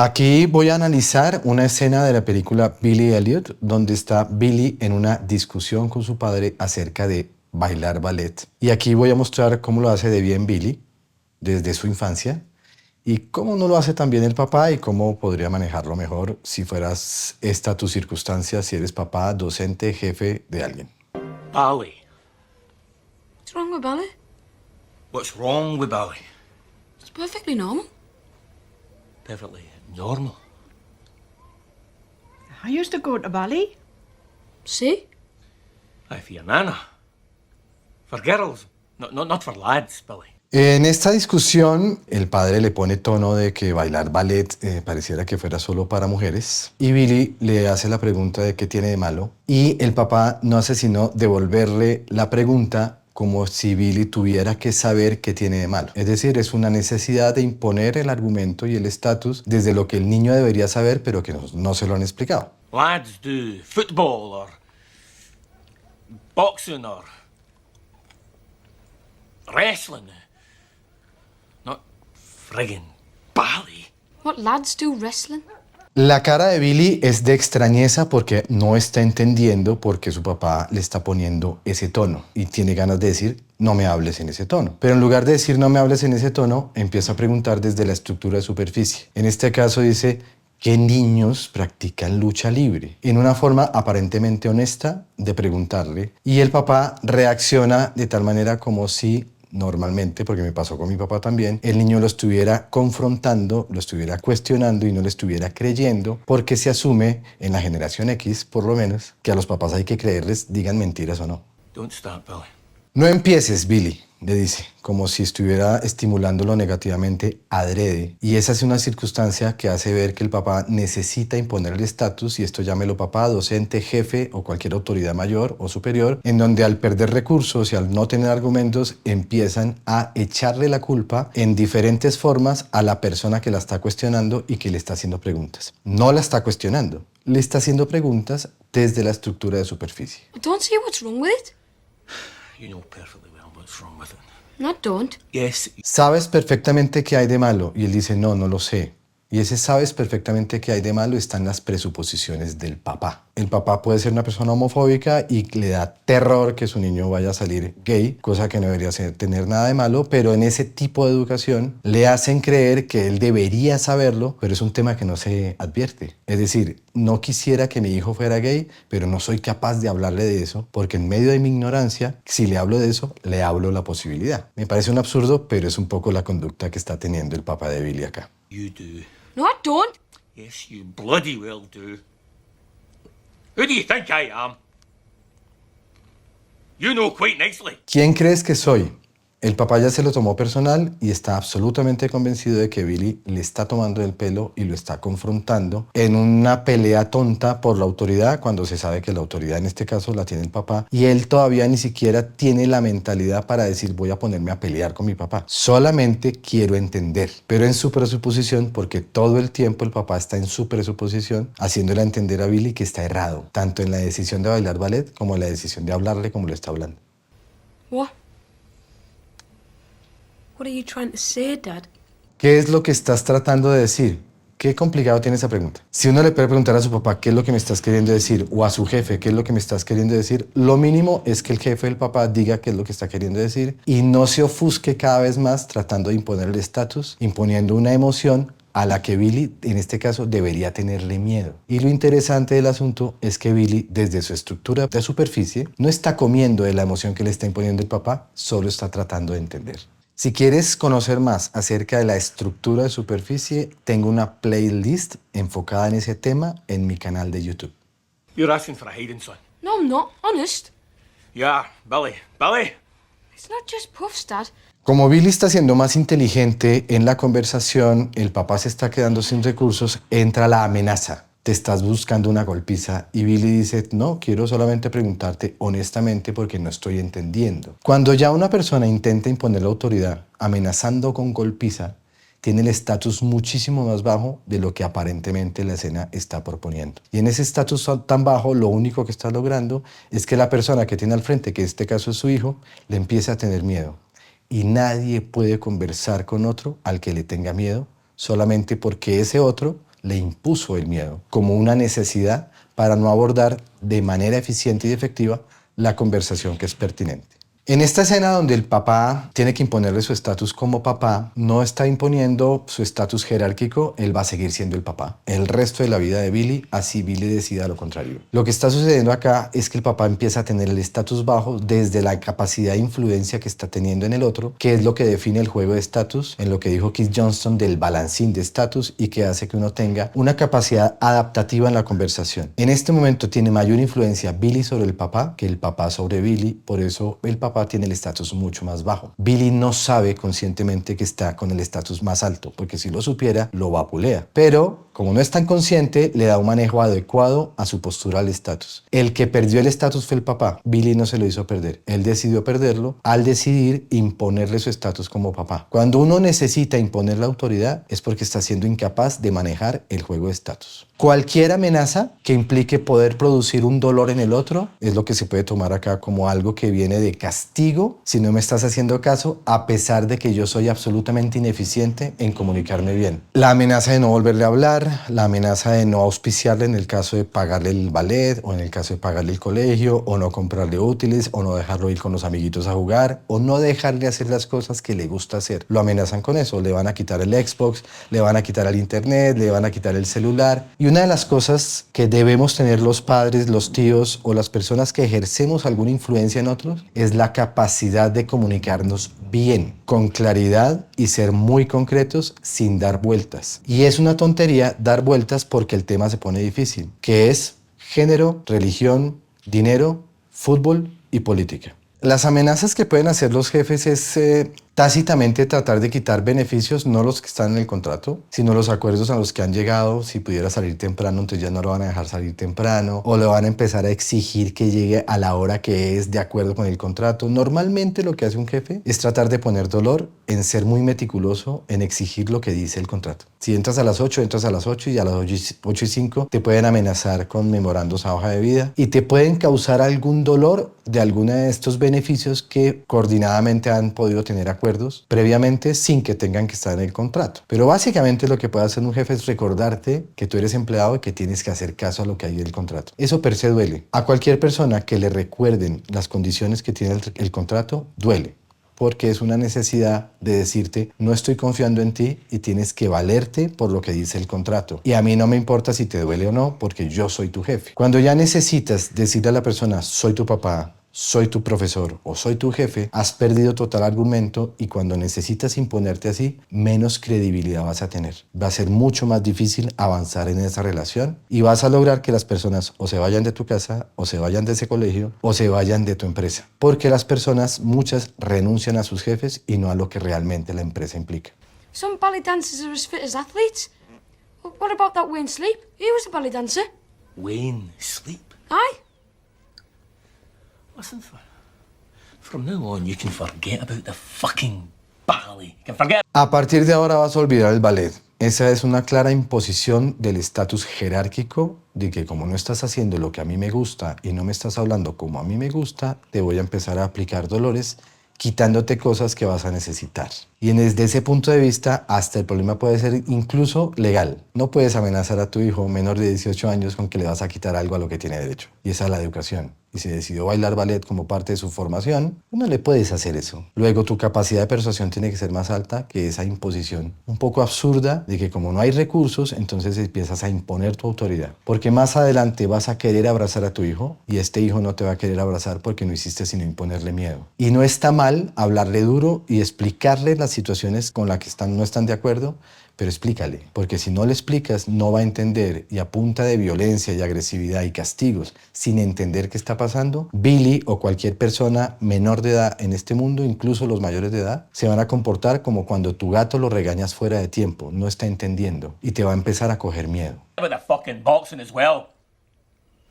Aquí voy a analizar una escena de la película Billy Elliot, donde está Billy en una discusión con su padre acerca de bailar ballet. Y aquí voy a mostrar cómo lo hace de bien Billy desde su infancia y cómo no lo hace tan bien el papá y cómo podría manejarlo mejor si fueras esta tu circunstancia, si eres papá, docente, jefe de alguien. Ballet. What's wrong with ballet? What's wrong with ballet? It's perfectly normal. Perfectly normal. I used to go to ballet. See? Aye, for your nana. For girls, not for lads, Billy. En esta discusión, el padre le pone tono de que bailar ballet pareciera que fuera solo para mujeres y Billy le hace la pregunta de qué tiene de malo y el papá no hace sino devolverle la pregunta como si Billy tuviera que saber qué tiene de malo. Es decir, es una necesidad de imponer el argumento y el estatus desde lo que el niño debería saber pero que no se lo han explicado. Lads do football or boxing or wrestling. Not friggin' ballet. What lads do wrestling? La cara de Billy es de extrañeza porque no está entendiendo por qué su papá le está poniendo ese tono y tiene ganas de decir no me hables en ese tono. Pero en lugar de decir no me hables en ese tono, empieza a preguntar desde la estructura de superficie. En este caso dice ¿qué niños practican lucha libre? En una forma aparentemente honesta de preguntarle y el papá reacciona de tal manera como si normalmente, porque me pasó con mi papá también, el niño lo estuviera confrontando, lo estuviera cuestionando y no le estuviera creyendo, porque se asume, en la generación X por lo menos, que a los papás hay que creerles, digan mentiras o no. Don't start, Billy. No empieces, Billy, le dice, como si estuviera estimulándolo negativamente adrede. Y esa es una circunstancia que hace ver que el papá necesita imponer el estatus, y esto llámelo papá, docente, jefe o cualquier autoridad mayor o superior, en donde al perder recursos y al no tener argumentos, empiezan a echarle la culpa en diferentes formas a la persona que la está cuestionando y que le está haciendo preguntas. No la está cuestionando, le está haciendo preguntas desde la estructura de superficie. I don't see what's wrong with it. You know perfectly well what's wrong with it. No, I don't. Yes, Sabes perfectamente qué hay de malo. Y él dice, no, no lo sé. Y ese sabes perfectamente qué hay de malo está en las presuposiciones del papá. El papá puede ser una persona homofóbica y le da terror que su niño vaya a salir gay, cosa que no debería tener nada de malo, pero en ese tipo de educación le hacen creer que él debería saberlo, pero es un tema que no se advierte. Es decir, no quisiera que mi hijo fuera gay, pero no soy capaz de hablarle de eso, porque en medio de mi ignorancia, si le hablo de eso, le hablo la posibilidad. Me parece un absurdo, pero es un poco la conducta que está teniendo el papá de Billy acá. you do. No, I don't. Yes, you bloody well do. Who do you think I am? You know quite nicely. ¿Quién crees que soy? El papá ya se lo tomó personal y está absolutamente convencido de que Billy le está tomando el pelo y lo está confrontando en una pelea tonta por la autoridad, cuando se sabe que la autoridad en este caso la tiene el papá y él todavía ni siquiera tiene la mentalidad para decir voy a ponerme a pelear con mi papá. Solamente quiero entender, pero en su presuposición, porque todo el tiempo el papá está en su presuposición haciéndole entender a Billy que está errado, tanto en la decisión de bailar ballet como en la decisión de hablarle como lo está hablando. What? What are you trying to say, Dad? ¿Qué es lo que estás tratando de decir? Qué complicado tiene esa pregunta. Si uno le puede preguntar a su papá qué es lo que me estás queriendo decir o a su jefe qué es lo que me estás queriendo decir, lo mínimo es que el jefe del papá diga qué es lo que está queriendo decir y no se ofusque cada vez más tratando de imponer el estatus, imponiendo una emoción a la que Billy, en este caso, debería tenerle miedo. Y lo interesante del asunto es que Billy, desde su estructura de superficie, no está comiendo de la emoción que le está imponiendo el papá, solo está tratando de entender. Si quieres conocer más acerca de la estructura de superficie, tengo una playlist enfocada en ese tema en mi canal de YouTube. You're asking for a hiding, son. No, I'm not. Honest. Yeah, Billy. Billy! It's not just puffs, Dad. Como Billy está siendo más inteligente en la conversación, el papá se está quedando sin recursos, entra la amenaza. Te estás buscando una golpiza y Billy dice, no, quiero solamente preguntarte honestamente porque no estoy entendiendo. Cuando ya una persona intenta imponer la autoridad amenazando con golpiza, tiene el estatus muchísimo más bajo de lo que aparentemente la escena está proponiendo. Y en ese estatus tan bajo, lo único que está logrando es que la persona que tiene al frente, que en este caso es su hijo, le empiece a tener miedo. Y nadie puede conversar con otro al que le tenga miedo, solamente porque ese otro le impuso el miedo como una necesidad para no abordar de manera eficiente y efectiva la conversación que es pertinente. En esta escena donde el papá tiene que imponerle su estatus como papá, no está imponiendo su estatus jerárquico, él va a seguir siendo el papá el resto de la vida de Billy, así Billy decida lo contrario. Lo que está sucediendo acá es que el papá empieza a tener el estatus bajo desde la capacidad de influencia que está teniendo en el otro, que es lo que define el juego de estatus, en lo que dijo Keith Johnston del balancín de estatus y que hace que uno tenga una capacidad adaptativa en la conversación. En este momento tiene mayor influencia Billy sobre el papá que el papá sobre Billy, por eso el papá tiene el estatus mucho más bajo. Billy no sabe conscientemente que está con el estatus más alto, porque si lo supiera, lo vapulea. Pero como no es tan consciente, le da un manejo adecuado a su postura al estatus. El que perdió el estatus fue el papá. Billy no se lo hizo perder. Él decidió perderlo al decidir imponerle su estatus como papá. Cuando uno necesita imponer la autoridad es porque está siendo incapaz de manejar el juego de estatus. Cualquier amenaza que implique poder producir un dolor en el otro es lo que se puede tomar acá como algo que viene de castigo si no me estás haciendo caso, a pesar de que yo soy absolutamente ineficiente en comunicarme bien. La amenaza de no volverle a hablar, la amenaza de no auspiciarle en el caso de pagarle el ballet o en el caso de pagarle el colegio o no comprarle útiles o no dejarlo ir con los amiguitos a jugar o no dejarle hacer las cosas que le gusta hacer. Lo amenazan con eso, le van a quitar el Xbox, le van a quitar el internet, le van a quitar el celular. Y una de las cosas que debemos tener los padres, los tíos o las personas que ejercemos alguna influencia en otros es la capacidad de comunicarnos bien, con claridad y ser muy concretos sin dar vueltas. Y es una tontería dar vueltas porque el tema se pone difícil, que es género, religión, dinero, fútbol y política. Las amenazas que pueden hacer los jefes es tácitamente tratar de quitar beneficios, no los que están en el contrato, sino los acuerdos a los que han llegado. Si pudiera salir temprano, entonces ya no lo van a dejar salir temprano, o le van a empezar a exigir que llegue a la hora que es de acuerdo con el contrato. Normalmente lo que hace un jefe es tratar de poner dolor en ser muy meticuloso, en exigir lo que dice el contrato. Si entras a las 8, entras a las 8 y a las 8:05 te pueden amenazar con memorandos a hoja de vida y te pueden causar algún dolor de alguno de estos beneficios que coordinadamente han podido tener acuerdos previamente sin que tengan que estar en el contrato. Pero básicamente lo que puede hacer un jefe es recordarte que tú eres empleado y que tienes que hacer caso a lo que hay en el contrato. Eso per se duele. A cualquier persona que le recuerden las condiciones que tiene el contrato, duele. Porque es una necesidad de decirte, no estoy confiando en ti y tienes que valerte por lo que dice el contrato. Y a mí no me importa si te duele o no, porque yo soy tu jefe. Cuando ya necesitas decirle a la persona, soy tu papá, soy tu profesor o soy tu jefe, has perdido total argumento y cuando necesitas imponerte así, menos credibilidad vas a tener. Va a ser mucho más difícil avanzar en esa relación y vas a lograr que las personas o se vayan de tu casa o se vayan de ese colegio o se vayan de tu empresa. Porque las personas, muchas, renuncian a sus jefes y no a lo que realmente la empresa implica. Some ballet dancers are as fit as athletes. What about that Wayne Sleep? He was a ballet dancer. Wayne Sleep. Aye. Listen, from now on, you can forget about the fucking ballet. You can forget. A partir de ahora vas a olvidar el ballet. Esa es una clara imposición del estatus jerárquico de que como no estás haciendo lo que a mí me gusta y no me estás hablando como a mí me gusta, te voy a empezar a aplicar dolores quitándote cosas que vas a necesitar. Y desde ese punto de vista, hasta el problema puede ser incluso legal. No puedes amenazar a tu hijo menor de 18 años con que le vas a quitar algo a lo que tiene derecho. Y esa es la educación. Y si decidió bailar ballet como parte de su formación, no le puedes hacer eso. Luego, tu capacidad de persuasión tiene que ser más alta que esa imposición un poco absurda de que como no hay recursos, entonces empiezas a imponer tu autoridad. Porque más adelante vas a querer abrazar a tu hijo y este hijo no te va a querer abrazar porque no hiciste sino imponerle miedo. Y no está mal hablarle duro y explicarle las situaciones con las que no están de acuerdo, pero explícale, porque si no le explicas no va a entender y a punta de violencia y agresividad y castigos sin entender qué está pasando, Billy o cualquier persona menor de edad en este mundo, incluso los mayores de edad, se van a comportar como cuando tu gato lo regañas fuera de tiempo, no está entendiendo y te va a empezar a coger miedo. About the fucking boxing as well.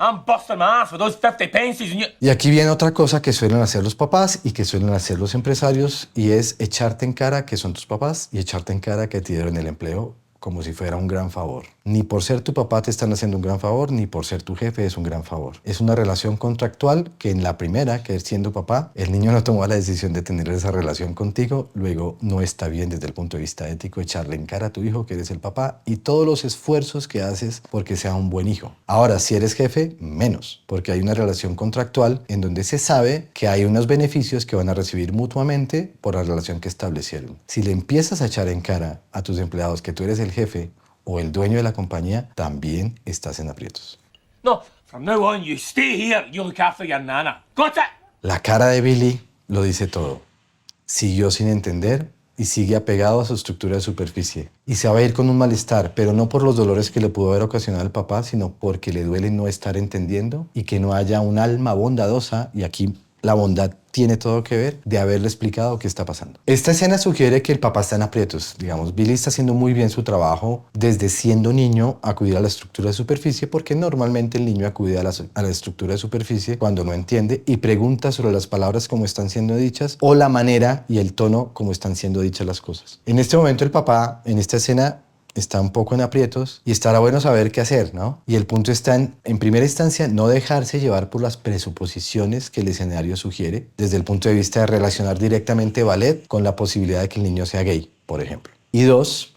I'm busting my ass for those 50 pences and you... Y aquí viene otra cosa que suelen hacer los papás y que suelen hacer los empresarios y es echarte en cara que son tus papás y echarte en cara que te dieron el empleo como si fuera un gran favor. Ni por ser tu papá te están haciendo un gran favor, ni por ser tu jefe es un gran favor. Es una relación contractual que en la primera, que es siendo papá, el niño no tomó la decisión de tener esa relación contigo, luego no está bien desde el punto de vista ético echarle en cara a tu hijo que eres el papá y todos los esfuerzos que haces porque sea un buen hijo. Ahora, si eres jefe, menos, porque hay una relación contractual en donde se sabe que hay unos beneficios que van a recibir mutuamente por la relación que establecieron. Si le empiezas a echar en cara a tus empleados que tú eres el jefe o el dueño de la compañía, también estás en aprietos. No, from now on, you stay here. You look after your nana. Got it? La cara de Billy lo dice todo. Siguió sin entender y sigue apegado a su estructura de superficie. Y se va a ir con un malestar, pero no por los dolores que le pudo haber ocasionado el papá, sino porque le duele no estar entendiendo y que no haya un alma bondadosa, y aquí la bondad tiene todo que ver, de haberle explicado qué está pasando. Esta escena sugiere que el papá está en aprietos. Digamos, Billy está haciendo muy bien su trabajo desde siendo niño acudir a la estructura de superficie, porque normalmente el niño acude a la estructura de superficie cuando no entiende y pregunta sobre las palabras como están siendo dichas o la manera y el tono como están siendo dichas las cosas. En este momento el papá, en esta escena, está un poco en aprietos y estará bueno saber qué hacer, ¿no? Y el punto está en primera instancia, no dejarse llevar por las presuposiciones que el escenario sugiere desde el punto de vista de relacionar directamente ballet con la posibilidad de que el niño sea gay, por ejemplo. Y dos,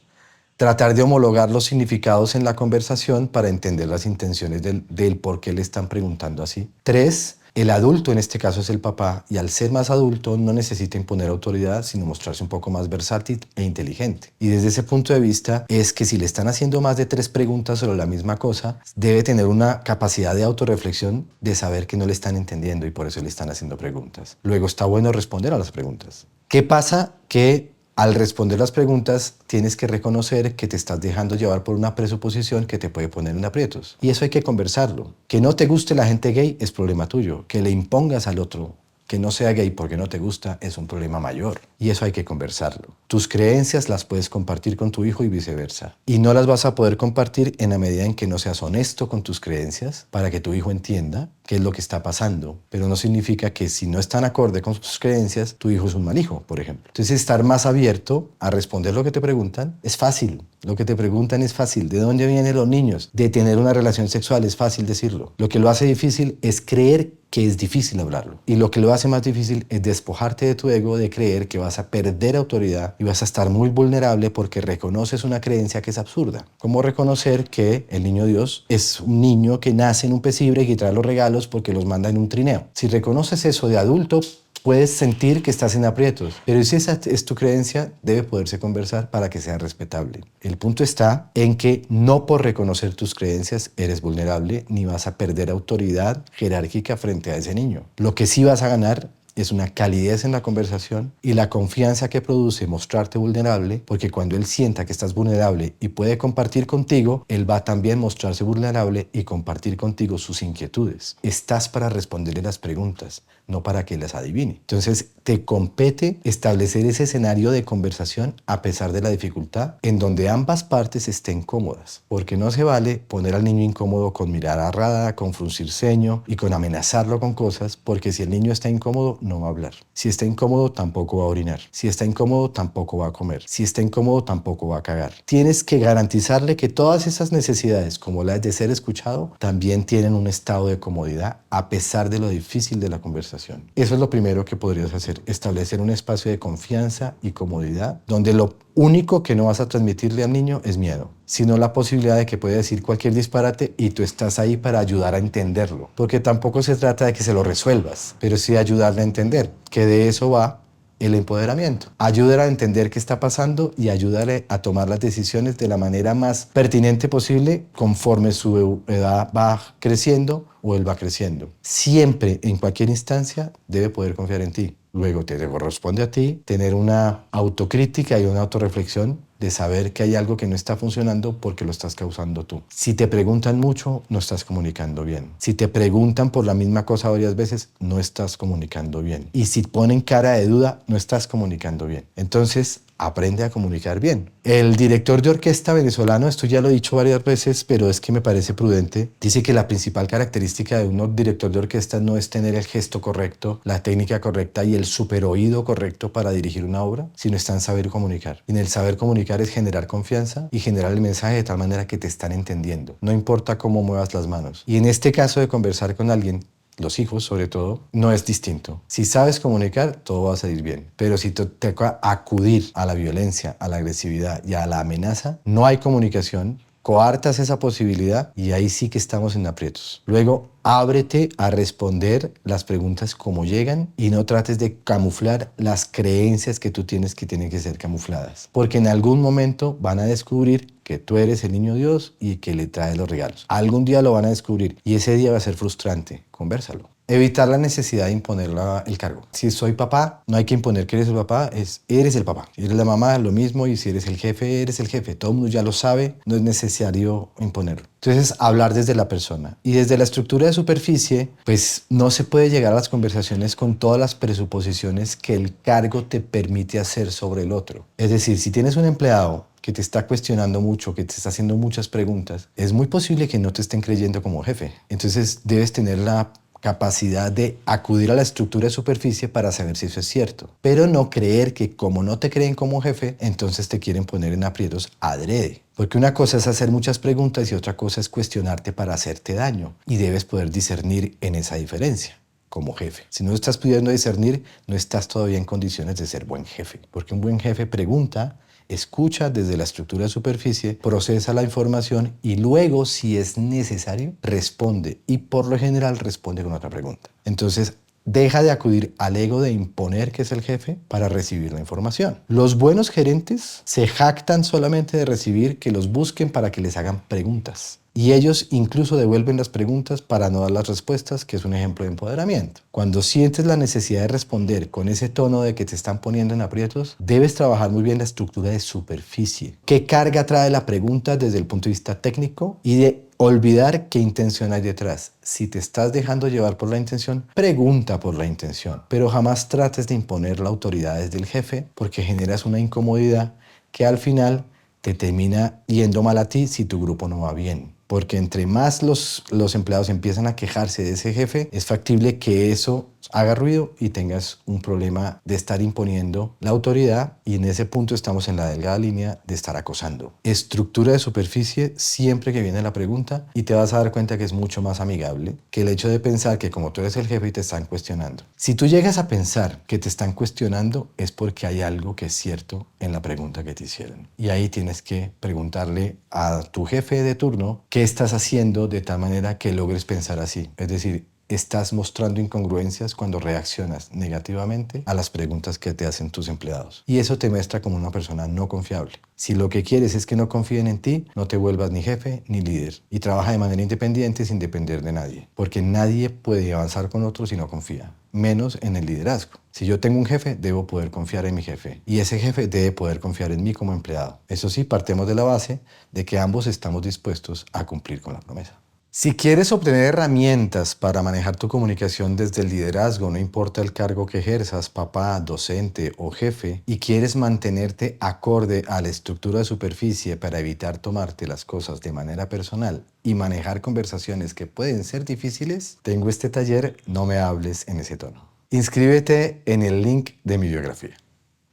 tratar de homologar los significados en la conversación para entender las intenciones del por qué le están preguntando así. Tres, el adulto, en este caso es el papá, y al ser más adulto no necesita imponer autoridad, sino mostrarse un poco más versátil e inteligente. Y desde ese punto de vista es que si le están haciendo más de 3 preguntas sobre la misma cosa, debe tener una capacidad de autorreflexión de saber que no le están entendiendo y por eso le están haciendo preguntas. Luego está bueno responder a las preguntas. ¿Qué pasa? Que al responder las preguntas tienes que reconocer que te estás dejando llevar por una presuposición que te puede poner en aprietos. Y eso hay que conversarlo. Que no te guste la gente gay es problema tuyo. Que le impongas al otro que no sea gay porque no te gusta es un problema mayor. Y eso hay que conversarlo. Tus creencias las puedes compartir con tu hijo y viceversa. Y no las vas a poder compartir en la medida en que no seas honesto con tus creencias para que tu hijo entienda qué es lo que está pasando. Pero no significa que si no están acorde con sus creencias, tu hijo es un mal hijo, por ejemplo. Entonces, estar más abierto a responder lo que te preguntan es fácil. Lo que te preguntan es fácil. ¿De dónde vienen los niños? De tener una relación sexual es fácil decirlo. Lo que lo hace difícil es creer que es difícil hablarlo. Y lo que lo hace más difícil es despojarte de tu ego, de creer que vas a perder autoridad y vas a estar muy vulnerable porque reconoces una creencia que es absurda. Como reconocer que el niño Dios es un niño que nace en un pesebre y que trae los regalos porque los manda en un trineo. Si reconoces eso de adulto, puedes sentir que estás en aprietos, pero si esa es tu creencia, debe poderse conversar para que sea respetable. El punto está en que no por reconocer tus creencias eres vulnerable ni vas a perder autoridad jerárquica frente a ese niño. Lo que sí vas a ganar es una calidez en la conversación y la confianza que produce mostrarte vulnerable, porque cuando él sienta que estás vulnerable y puede compartir contigo, él va a también mostrarse vulnerable y compartir contigo sus inquietudes. Estás para responderle las preguntas, no para que las adivine. Entonces, te compete establecer ese escenario de conversación a pesar de la dificultad, en donde ambas partes estén cómodas, porque no se vale poner al niño incómodo con mirada arrada, con fruncir ceño y con amenazarlo con cosas, porque si el niño está incómodo, no va a hablar. Si está incómodo, tampoco va a orinar. Si está incómodo, tampoco va a comer. Si está incómodo, tampoco va a cagar. Tienes que garantizarle que todas esas necesidades, como la de ser escuchado, también tienen un estado de comodidad a pesar de lo difícil de la conversación. Eso es lo primero que podrías hacer, establecer un espacio de confianza y comodidad donde lo único que no vas a transmitirle al niño es miedo, sino la posibilidad de que pueda decir cualquier disparate y tú estás ahí para ayudar a entenderlo. Porque tampoco se trata de que se lo resuelvas, pero sí ayudarle a entender, que de eso va el empoderamiento. Ayudar a entender qué está pasando y ayudarle a tomar las decisiones de la manera más pertinente posible conforme su edad va creciendo o él va creciendo. Siempre, en cualquier instancia, debe poder confiar en ti. Luego te corresponde a ti tener una autocrítica y una autorreflexión de saber que hay algo que no está funcionando porque lo estás causando tú. Si te preguntan mucho, no estás comunicando bien. Si te preguntan por la misma cosa varias veces, no estás comunicando bien. Y si ponen cara de duda, no estás comunicando bien. Entonces, aprende a comunicar bien. El director de orquesta venezolano, esto ya lo he dicho varias veces, pero es que me parece prudente, dice que la principal característica de un director de orquesta no es tener el gesto correcto, la técnica correcta y el super oído correcto para dirigir una obra, sino está en saber comunicar. Y en el saber comunicar es generar confianza y generar el mensaje de tal manera que te están entendiendo. No importa cómo muevas las manos. Y en este caso de conversar con alguien, los hijos sobre todo, no es distinto. Si sabes comunicar, todo va a salir bien. Pero si te toca acudir a la violencia, a la agresividad y a la amenaza, no hay comunicación, coartas esa posibilidad y ahí sí que estamos en aprietos. Luego, ábrete a responder las preguntas como llegan y no trates de camuflar las creencias que tú tienes que tienen que ser camufladas. Porque en algún momento van a descubrir que tú eres el niño Dios y que le traes los regalos. Algún día lo van a descubrir y ese día va a ser frustrante. Convérsalo. Evitar la necesidad de imponer el cargo. Si soy papá, no hay que imponer que eres el papá, eres el papá. Si eres la mamá, lo mismo, y si eres el jefe, eres el jefe. Todo el mundo ya lo sabe, no es necesario imponerlo. Entonces, hablar desde la persona. Y desde la estructura de superficie, pues no se puede llegar a las conversaciones con todas las presuposiciones que el cargo te permite hacer sobre el otro. Es decir, si tienes un empleado que te está cuestionando mucho, que te está haciendo muchas preguntas, es muy posible que no te estén creyendo como jefe. Entonces, debes tener la capacidad de acudir a la estructura de superficie para saber si eso es cierto, pero no creer que como no te creen como jefe, entonces te quieren poner en aprietos adrede. Porque una cosa es hacer muchas preguntas y otra cosa es cuestionarte para hacerte daño, y debes poder discernir en esa diferencia como jefe. Si no estás pudiendo discernir, no estás todavía en condiciones de ser buen jefe, porque un buen jefe pregunta, escucha desde la estructura de superficie, procesa la información y luego, si es necesario, responde. Y por lo general responde con otra pregunta. Entonces, deja de acudir al ego de imponer que es el jefe para recibir la información. Los buenos gerentes se jactan solamente de recibir que los busquen para que les hagan preguntas. Y ellos incluso devuelven las preguntas para no dar las respuestas, que es un ejemplo de empoderamiento. Cuando sientes la necesidad de responder con ese tono de que te están poniendo en aprietos, debes trabajar muy bien la estructura de superficie. ¿Qué carga trae la pregunta desde el punto de vista técnico? Y de olvidar qué intención hay detrás. Si te estás dejando llevar por la intención, pregunta por la intención. Pero jamás trates de imponer la autoridad desde el jefe, porque generas una incomodidad que al final te termina yendo mal a ti si tu grupo no va bien. Porque entre más los empleados empiezan a quejarse de ese jefe, es factible que eso haga ruido y tengas un problema de estar imponiendo la autoridad, y en ese punto estamos en la delgada línea de estar acosando. Estructura de superficie siempre que viene la pregunta y te vas a dar cuenta que es mucho más amigable que el hecho de pensar que como tú eres el jefe y te están cuestionando. Si tú llegas a pensar que te están cuestionando, es porque hay algo que es cierto en la pregunta que te hicieron. Y ahí tienes que preguntarle a tu jefe de turno qué estás haciendo de tal manera que logres pensar así. Es decir, estás mostrando incongruencias cuando reaccionas negativamente a las preguntas que te hacen tus empleados. Y eso te muestra como una persona no confiable. Si lo que quieres es que no confíen en ti, no te vuelvas ni jefe ni líder. Y trabaja de manera independiente sin depender de nadie. Porque nadie puede avanzar con otro si no confía. Menos en el liderazgo. Si yo tengo un jefe, debo poder confiar en mi jefe. Y ese jefe debe poder confiar en mí como empleado. Eso sí, partemos de la base de que ambos estamos dispuestos a cumplir con la promesa. Si quieres obtener herramientas para manejar tu comunicación desde el liderazgo, no importa el cargo que ejerzas, papá, docente o jefe, y quieres mantenerte acorde a la estructura de superficie para evitar tomarte las cosas de manera personal y manejar conversaciones que pueden ser difíciles, tengo este taller No me hables en ese tono. Inscríbete en el link de mi biografía.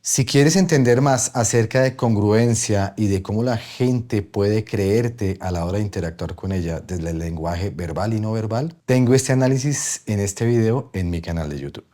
Si quieres entender más acerca de congruencia y de cómo la gente puede creerte a la hora de interactuar con ella desde el lenguaje verbal y no verbal, tengo este análisis en este video en mi canal de YouTube.